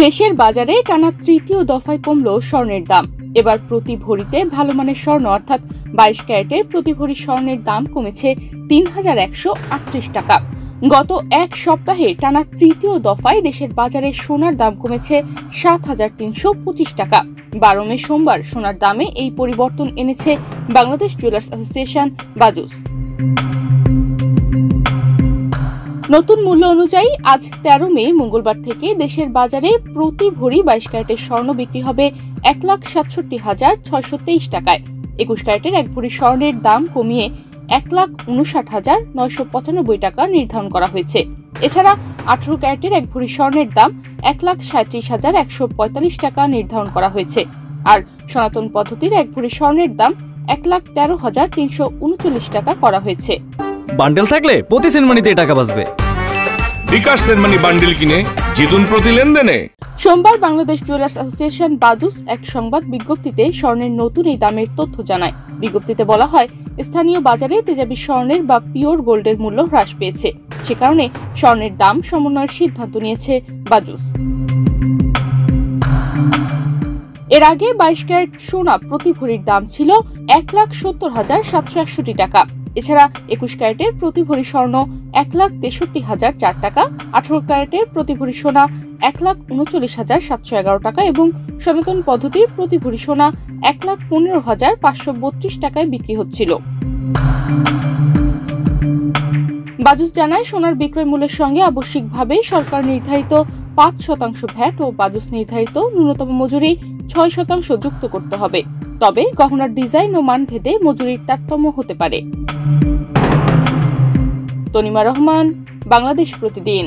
দেশের বাজারে টানা তৃতীয় দফায় কমল স্বর্ণের দাম। এবার প্রতি ভরিতে ভালো মানের স্বর্ণ অর্থাৎ 22 ক্যারেটের প্রতি ভরি স্বর্ণের দাম কমেছে ৩,১৩৮ টাকা। গত এক সপ্তাহে টানা তৃতীয় দফায় দেশের বাজারে সোনার দাম কমেছে ৭,৩২৫ টাকা। ১২ মে সোমবার সোনার দামে এই পরিবর্তন এনেছে বাংলাদেশ জুয়েলার্স অ্যাসোসিয়েশন বাজুস। নতুন মূল্য অনুযায়ী আজ ১৩ মে মঙ্গলবার থেকে দেশের বাজারে প্রতি ভরি 22 ক্যারেটের স্বর্ণ বিক্রি হবে ১,৬৭,৬২৩ টাকায়। ২১ ক্যারেটের এক ভরি স্বর্ণের দাম কমিয়ে ১,৫৯,৯৯৫ টাকা নির্ধারণ করা হয়েছে। এছাড়া ১৮ ক্যারেটের এক ভরি স্বর্ণের দাম ১,৩৭,১৪৫ টাকা নির্ধারণ করা হয়েছে। আর সনাতন পদ্ধতির এক ভরি স্বর্ণের দাম ১,১৩,৩৩৯ টাকা করা হয়েছে। বান্ডেল থাকলে প্রতি সেনমানিতে টাকা বাঁচবে। বিকাশ সেনমানি বান্ডেল কিনে জিতুন প্রতি লেনদেনে। সোমবার বাংলাদেশ জুয়েলার্স অ্যাসোসিয়েশন বাজুস এক সংবাদ বিজ্ঞপ্তিতে স্বর্ণের নতুন এই দামের তথ্য জানায়। বিজ্ঞপ্তিতে বলা হয়, স্থানীয় বাজারে তেজাবি স্বর্ণের বা পিওর গোল্ডের মূল্য হ্রাস পেয়েছে। সে কারণে স্বর্ণের দাম সমন্বয়ের সিদ্ধান্ত নিয়েছে বাজুস। এর আগে 22 ক্যারেট সোনা প্রতি ভরির দাম ছিল ১,৭০,৭৬১ টাকা। এছাড়া ২১ ক্যারেটের প্রতি ভরি স্বর্ণ ১,৬৩,০০৪ টাকা, ১৮ ক্যারেটের প্রতি ভরি সোনা ১,৩৯,৭১১ টাকা এবং সনাতন পদ্ধতির প্রতি ভরি সোনা ১,১৫,৫৩২ টাকায় বিক্রি হচ্ছিল। বাজুস জানায়, সোনার বিক্রয় মূল্যের সঙ্গে আবশ্যিকভাবে সরকার নির্ধারিত ৫% ভ্যাট ও বাজুস নির্ধারিত ন্যূনতম মজুরি ৬% যুক্ত করতে হবে। তবে গহনার ডিজাইন ও মান ভেদে মজুরির তারতম্য হতে পারে। তনিমা রহমান, বাংলাদেশ প্রতিদিন।